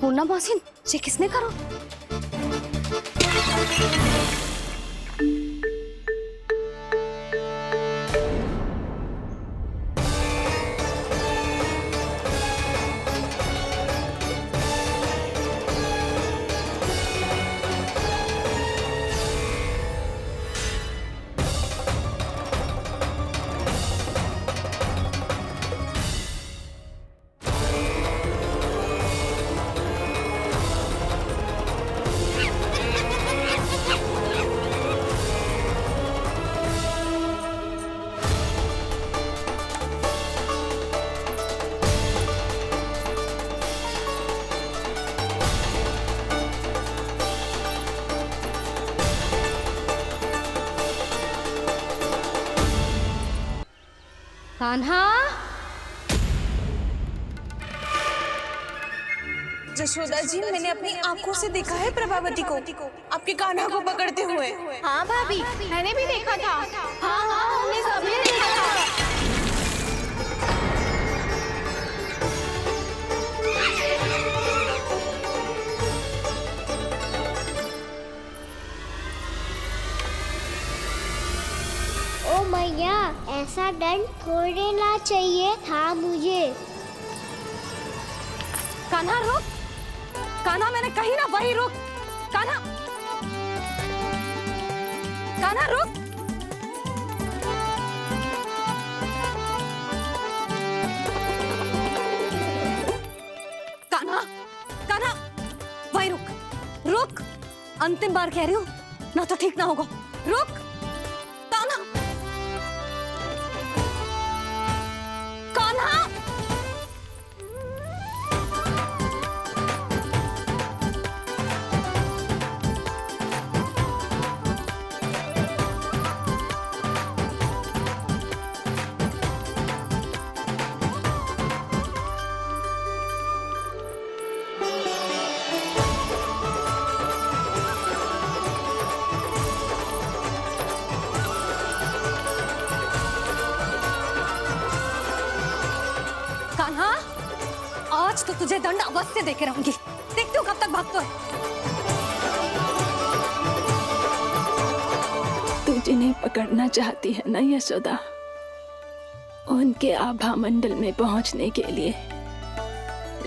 पूर्णा मौसी, ये किसने करो? कान्हा, जशोदा जी, मैंने अपनी आंखों से देखा है प्रभावती को आपके कान्हा को पकड़ते हुए। हाँ भाभी, मैंने भी देखा था। हाँ हाँ, हमने सबने देखा था। ओ मैया, ऐसा दंड थोड़े चाहिए था मुझे। कान्हा रुक, कान्हा मैंने कही ना वही रुक, कान्हा, कान्हा रुक। कान्हा, कान्हा, वही रुक, रुक, अंतिम बार कह रही हूँ, ना तो ठीक ना होगा, रुक, कान्हा, कान्हा। कान्हा, आज तो तुझे दंड अवश्य देके रहूंगी। देखती हूँ कब तक भागता है। तू जिन्हें पकड़ना चाहती है ना यशोदा, उनके आभा मंडल में पहुंचने के लिए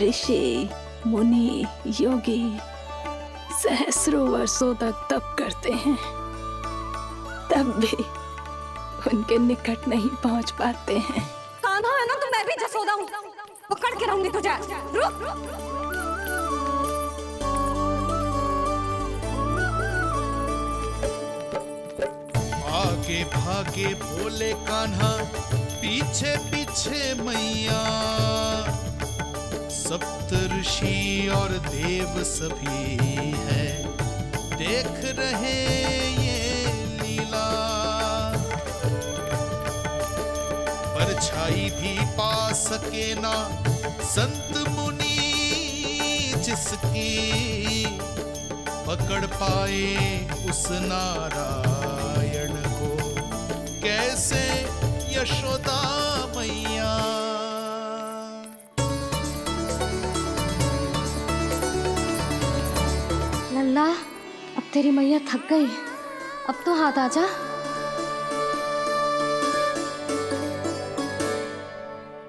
ऋषि, मुनि, योगी सहस्रों वर्षों तक तप करते हैं, तब भी उनके निकट नहीं पहुंच पाते हैं। कान्हा है ना, तो मैं भी जसोदा हूँ, पकड़ के रहूंगी तुझे। रुक, आगे भागे बोले कान्हा, पीछे पीछे मैया, सप्तऋषि और देव सभी है, देख रहे ये लीला, परछाई भी पा सके ना संत मुनि जिसकी, पकड़ पाए उस नारायण को कैसे यशोदा मैया। लल्ला, अब तेरी मैया थक गई, अब तो हाथ आजा।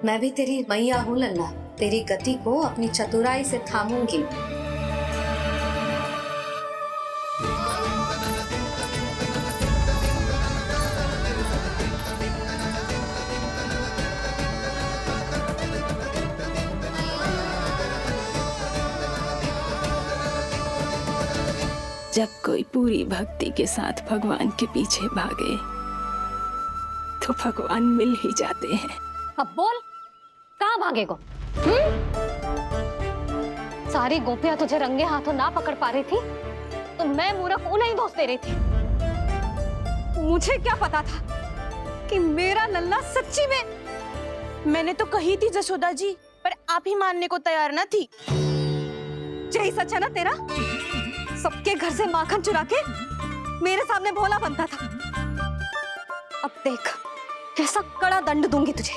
मैं भी तेरी मैया हूँ लल्ला, तेरी गति को अपनी चतुराई से थामूंगी। जब कोई पूरी भक्ति के साथ भगवान के पीछे भागे तो भगवान मिल ही जाते हैं। अब बोल, कहाँ भागेगा? सारी गोपियां तुझे रंगे हाथों ना पकड़ पा रही थी, तो मैं मूर्ख उन्हें ही दोष दे रही थी। मुझे क्या पता था कि मेरा लल्ला सच्ची में। मैंने तो कही थी जशोदा जी, पर आप ही मानने को तैयार न थी। यही सच है ना तेरा? सबके घर से माखन चुरा के मेरे सामने भोला बनता था। अब देख कैसा कड़ा दंड दूंगी तुझे।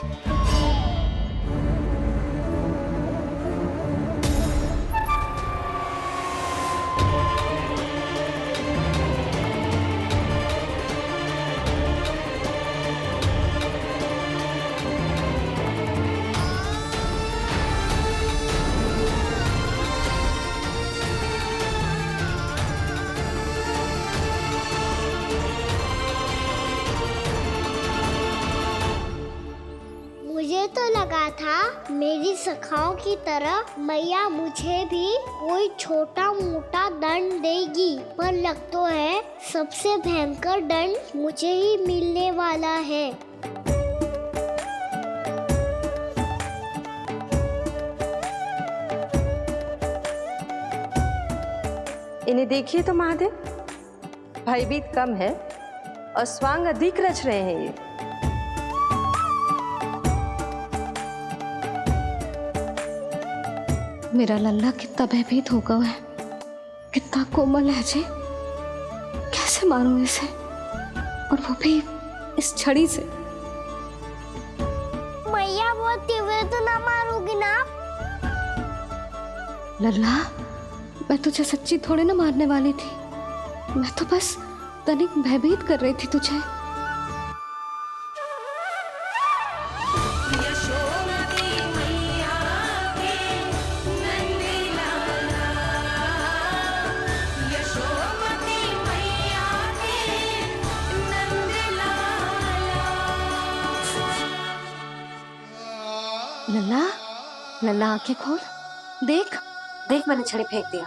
था मेरी सखाओं की तरह मैया मुझे भी कोई छोटा मोटा दंड देगी, पर लग तो है सबसे भयंकर दंड मुझे ही मिलने वाला है। इन्हें देखिए तो महादेव, भयभीत कम है और स्वांग अधिक रच रहे हैं ये। मेरा लल्ला कितना भयभीत होगा है, कितना कोमल है जी। कैसे मारूं इसे, और वो भी इस छड़ी से। मैया बोलती हुए तो ना मारोगी ना? लल्ला, मैं तुझे सच्ची थोड़े ना मारने वाली थी, मैं तो बस तनिक भयभीत कर रही थी तुझे। लल्ला, लल्ला आंखें खोल, देख देख, मैंने छड़ी फेंक दिया।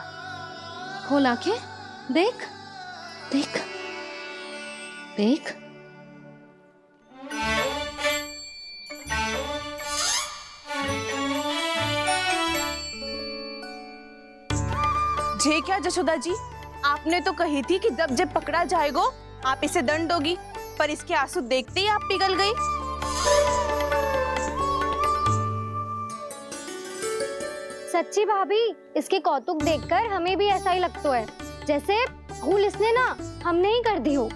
खोल आंखें, देख देख देख। जे क्या जशोदा जी, आपने तो कही थी कि जब पकड़ा जाएगा आप इसे दंड दोगी, पर इसके आंसू देखते ही आप पिघल गई। सच्ची भाभी, इसके कौतुक देखकर हमें भी ऐसा ही लगता है, जैसे भूल इसने ना हमने ही कर दी हो।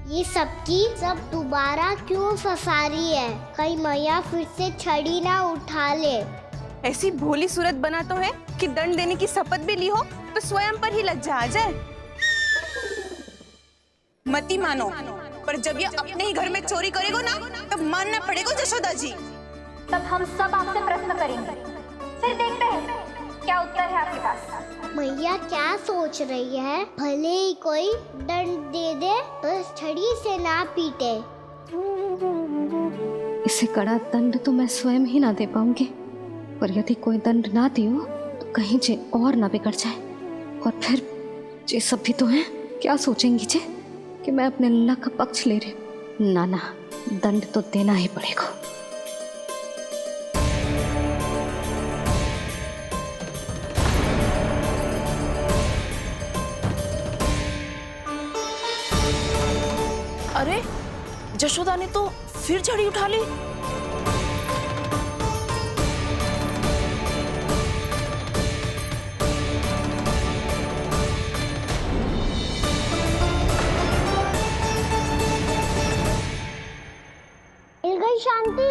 ये सबकी सब दोबारा क्यों फंसा रही है? कहीं मैया फिर से छड़ी ना उठा ले। ऐसी भोली सूरत बना तो है कि दंड देने की शपथ भी ली हो तो स्वयं पर ही लग जा जाए। मती मानो, पर जब ये अपने ही घर में चोरी करेगा ना, तब मानना पड़ेगा जशोदा जी। तब हम सब आपसे प्रश्न करेंगे, फिर देखते हैं क्या उत्तर है आपके पास। मैया क्या सोच रही है? भले ही कोई दंड दे दे, बस छड़ी से ना पीटे। इसे कड़ा दंड तो मैं स्वयं ही ना दे पाऊंगी, पर यदि कोई दंड ना दियो तो कहीं जे और ना बिगड़ जाए, और फिर जे सब भी तो हैं, क्या सोचेंगी जे कि मैं अपने लल्ला का पक्ष ले रही। ना ना, दंड तो देना ही पड़ेगा। अरे, जशोदा ने तो फिर छड़ी उठा ली। मिल गई शांति,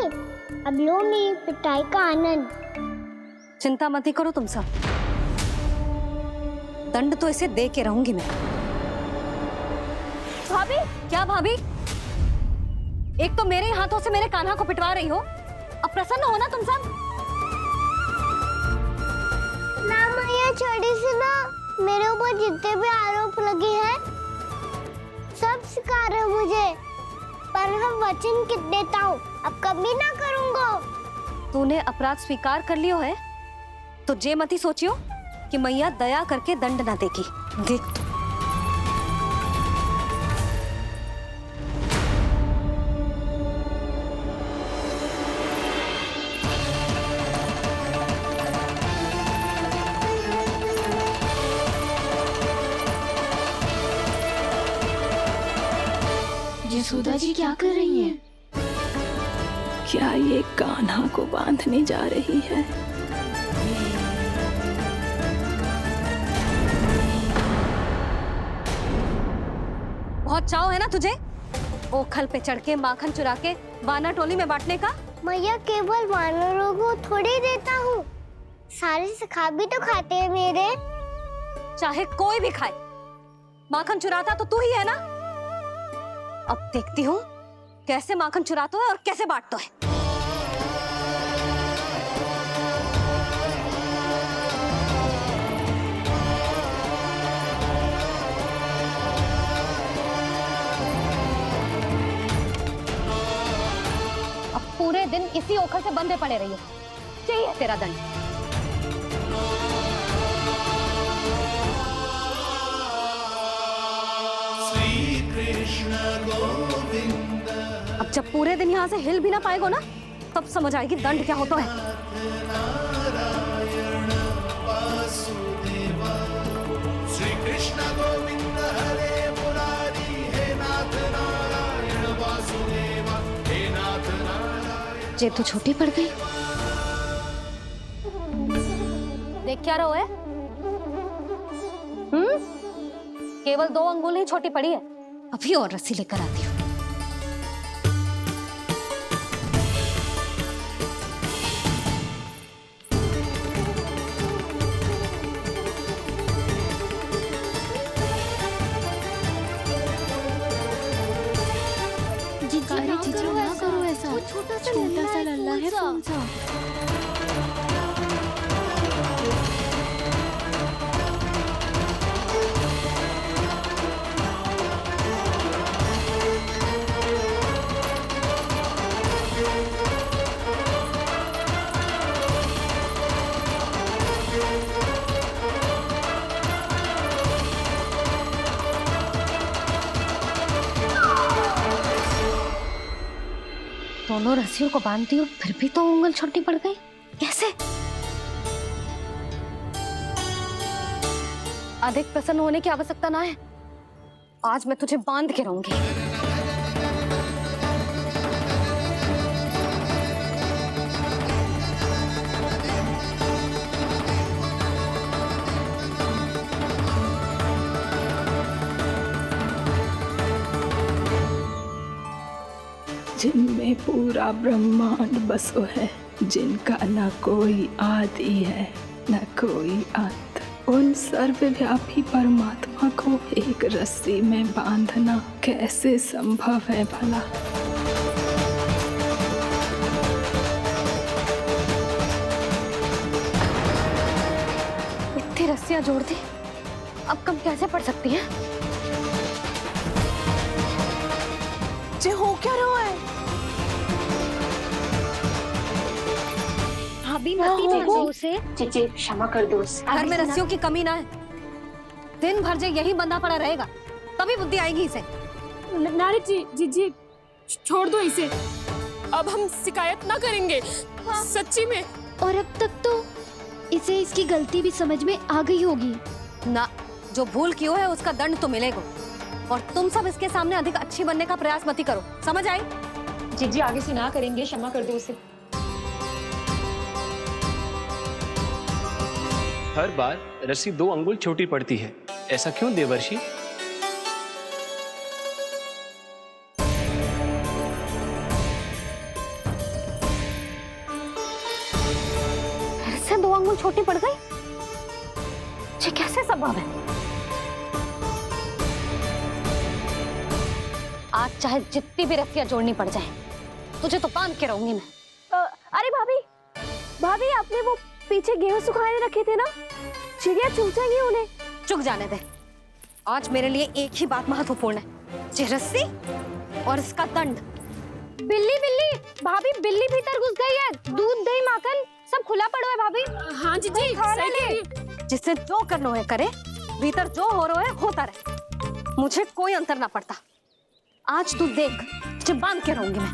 अब लो मेरी पिटाई का आनंद। चिंता मत ही करो तुम सब, दंड तो इसे दे के रहूंगी मैं। भाभी, क्या भाभी? एक तो मेरे हाथों से मेरे कान्हा को पिटवा रही हो, अब प्रसन्न हो ना तुम सब? ना मैया, छड़ी से ना मेरे ऊपर जितने भी आरोप लगे हैं सब स्वीकार है मुझे, पर हम वचन देता हूँ अब कभी ना करूँगा। तूने अपराध स्वीकार कर लियो है तो जे मत ही सोचियो कि मैया दया करके दंड ना देगी। देख तू। यशोदा जी क्या कर रही हैं? क्या ये कान्हा को बांधने जा रही है? बहुत चाव है ना तुझे ओखल पे चढ़ के माखन चुरा के वानर टोली में बांटने का? मैया, केवल वानरों को थोड़ी देता हूँ, सारे सखा भी तो खाते हैं मेरे। चाहे कोई भी खाए, माखन चुराता तो तू ही है ना। अब देखती हूँ कैसे माखन चुराता है और कैसे बांटता है। अब पूरे दिन इसी ओखल से बंधे पड़े रहिए। चाहिए तेरा दंड। श्री कृष्ण गोविंद अब जब पूरे दिन यहाँ से हिल भी ना पाएगो ना, तब समझ आएगी दंड क्या होता है। नारायण वासुदेव। श्री कृष्ण गोविंद हरे मुरारी, हे नाथ नारायण वासुदेव, हे नाथ नारायण। जेब तो छोटी पड़ गई। देख क्या रहो है? केवल 2 अंगुल ही छोटी पड़ी है। अभी और रस्सी लेकर आती हूँ। जीजू ना करो ऐसा। छोटा सा लल्ला है कौन सा? दोनों रस्सियों को बांधती हूँ, फिर भी तो उंगल छोटी पड़ गई। कैसे? अधिक प्रसन्न होने की आवश्यकता ना है। आज मैं तुझे बांध के रहूंगी। जिनमें पूरा ब्रह्मांड बसो है, जिनका न कोई आदि है न कोई अंत, उन सर्वव्यापी परमात्मा को एक रस्सी में बांधना कैसे संभव है भला? इतनी रस्सियां जोड़ दी, अब कम कैसे पड़ सकती हैं? जे हो क्या रहा है? भाभी मत पीछे उसे। जीजी क्षमा कर दो उसे। घर में रस्सियों की कमी ना है। दिन भर जो यही बंधा पड़ा रहेगा, तभी बुद्धि आएगी इसे। नारी जी जीजी छोड़ दो इसे। अब हम शिकायत ना करेंगे। सच्ची में। और अब तक तो इसे इसकी गलती भी समझ में आ गई होगी ना। जो भूल की है उसका दंड तो मिलेगा। और तुम सब इसके सामने अधिक अच्छी बनने का प्रयास मत करो, समझ आई? जीजी आगे से ना करेंगे, क्षमा कर दो उसे। हर बार रस्सी 2 अंगुल छोटी पड़ती है, ऐसा क्यों देवर्षि? फिर से 2 अंगुल छोटी पड़ गई? ये कैसे संभव है? आज चाहे जितनी भी रस्सियां जोड़नी पड़ जाए, तुझे तो बांध के रहूंगी मैं। अरे भाभी, भाभी आपने वो पीछे गेहूं सुखाने रखे थे ना, चिड़िया चुग जाएंगी उन्हें। चुक जाने दे। आज मेरे लिए एक ही बात महत्वपूर्ण है, ये रस्सी और इसका दंड। बिल्ली बिल्ली भाभी, बिल्ली भीतर घुस गई है। दूध दही माखन सब खुला पड़ा है भाभी। हाँ जीजी सही कह रही है। जिससे जो करना है करे, भीतर जो हो रहा है होता रहे, मुझे कोई अंतर ना पड़ता। आज तू देख, तुझे बांध के रहूंगी मैं।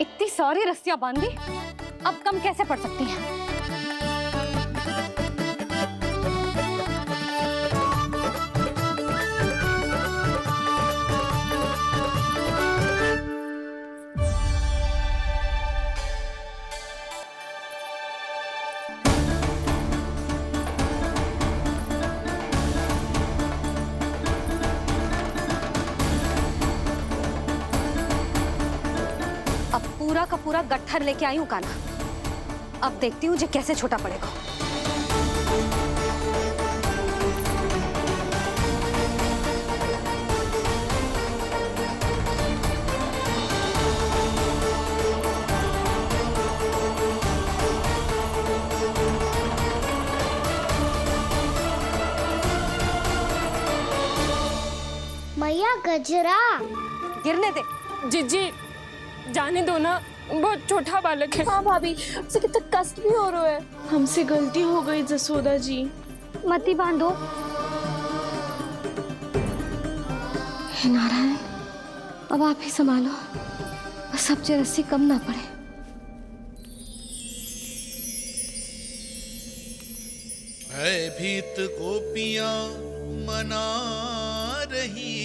इतनी सारी रस्सियां बांधी, अब कम कैसे पड़ सकती हैं? पूरा का पूरा गट्ठर लेके आई हूँ काना। अब देखती हूँ जे कैसे छोटा पड़ेगा। कचरा। गिरने दे। जीजी जाने दो ना, बहुत छोटा बालक है। हाँ भाभी, उसे कितना कष्ट भी हो रहा है। हमसे गलती हो गई जसोदा जी। मती बांधो। हे नारायण, अब आप ही संभालो, बस सबसे रस्सी कम ना पड़े। भयभीत गोपियां मना रही,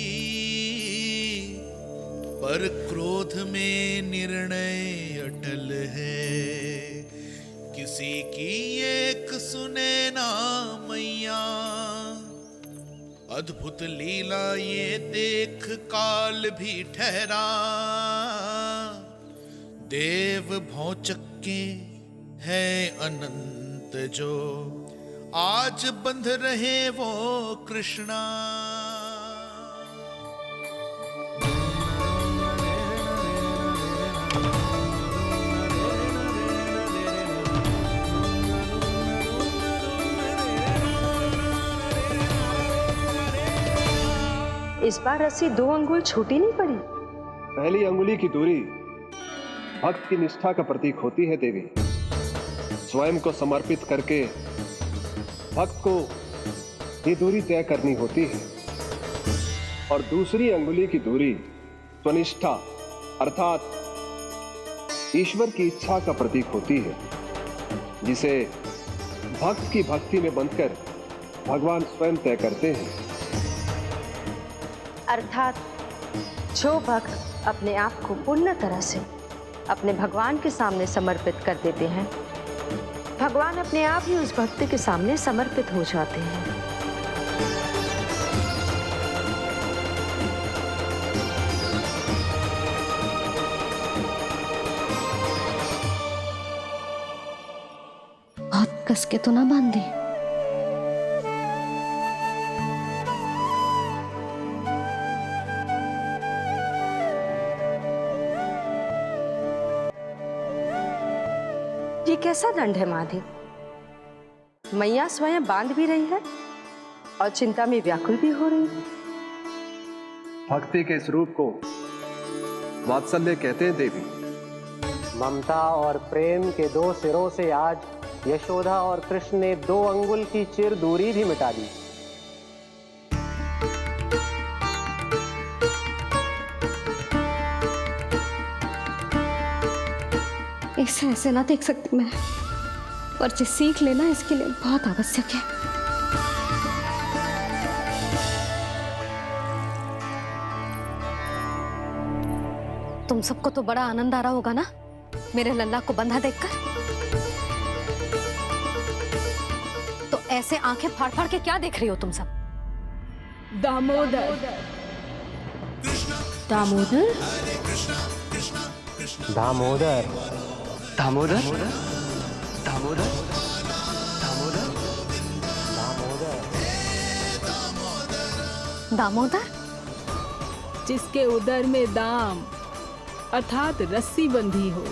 पर क्रोध में निर्णय अटल है। किसी की एक सुने ना मैया, अद्भुत लीला ये देख काल भी ठहरा। देव भौचक्के है अनंत जो, आज बंध रहे वो कृष्णा। इस बार रस्सी 2 अंगुल छोटी नहीं पड़ी। पहली अंगुली की दूरी भक्त की निष्ठा का प्रतीक होती है देवी। स्वयं को समर्पित करके भक्त को ये दूरी तय करनी होती है। और दूसरी अंगुली की दूरी स्वनिष्ठा अर्थात ईश्वर की इच्छा का प्रतीक होती है, जिसे भक्त की भक्ति में बंधकर भगवान स्वयं तय करते हैं। अर्थात जो भक्त अपने आप को पूर्ण तरह से अपने भगवान के सामने समर्पित कर देते हैं, भगवान अपने आप ही उस भक्त के सामने समर्पित हो जाते हैं। बहुत कस के तो ना बांधे। ये कैसा दंड है महादेव? मैया स्वयं बांध भी रही है और चिंता में व्याकुल भी हो रही है। भक्ति के स्वरूप को वात्सल्य कहते हैं देवी। ममता और प्रेम के 2 सिरों से आज यशोदा और कृष्ण ने 2 अंगुल की चिर दूरी भी मिटा दी। इसे ऐसे ना देख सकती मैं, पर जो सीख लेना इसके लिए बहुत आवश्यक है। तुम सबको तो बड़ा आनंद आ रहा होगा ना मेरे लल्ला को बंधा देखकर। तो ऐसे आंखें फाड़ फाड़ के क्या देख रही हो तुम सब? दामोदर। दामोदर? दामोदर। दामोदर दामोदर दामोदर दामोदर, जिसके उदर में दाम अर्थात रस्सी बंधी हो,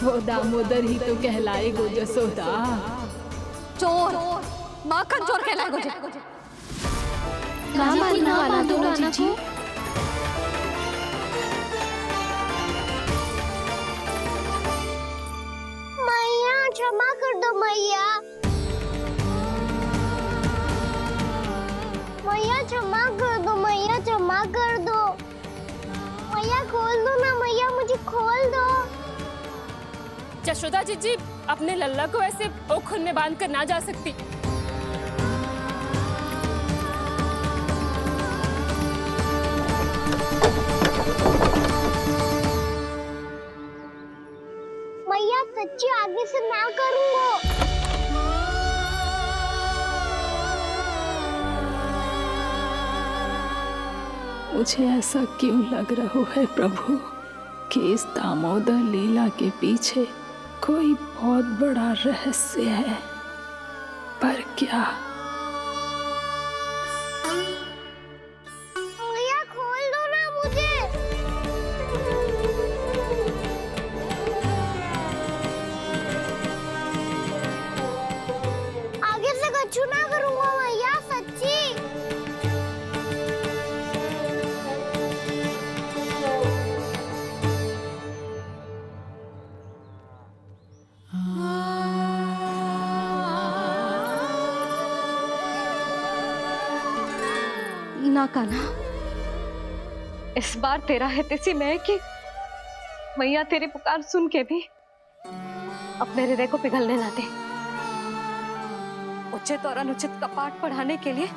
वो दामोदर ही तो कहलाएगो जसोदा। चोर, माखन चोर कहलाएगो जे। कहाँ मारना वाला दोनों जीजी? क्षमा कर दो मैया। मैया क्षमा कर दो, मैया क्षमा कर दो। मैया खोल दो ना मैया, मुझे खोल दो। यशोदा जीजी अपने लल्ला को ऐसे ओखुन में बांध कर ना जा सकती। मैया सच्ची आगे से ना करूंगा। मुझे ऐसा क्यों लग रहा है प्रभु कि इस दामोदर लीला के पीछे कोई बहुत बड़ा रहस्य है, पर क्या? मैया खोल दो ना मुझे। आगे से कछु ना करूंगा मैया, सच्ची। ना कान्हा, इस बार तेरा है तेसी मैं कि मैया तेरी पुकार सुन के भी अपने हृदय को पिघलने ना दे। उचित और अनुचित का पाठ पढ़ाने के लिए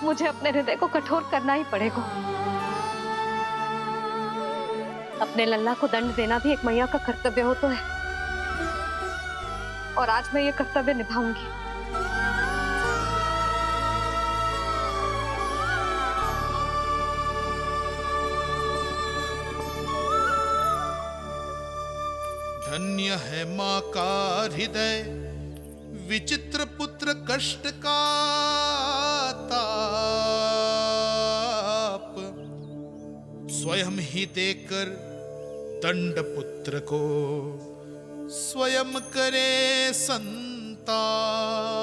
मुझे अपने हृदय को कठोर करना ही पड़ेगा। अपने लल्ला को दंड देना भी एक मैया का कर्तव्य हो तो है, और आज मैं ये कर्तव्य निभाऊंगी। धन्य है माँ का हृदय, विचित्र पुत्र कष्ट का ताप, स्वयं ही देकर दंड पुत्र को स्वयं करे संताप।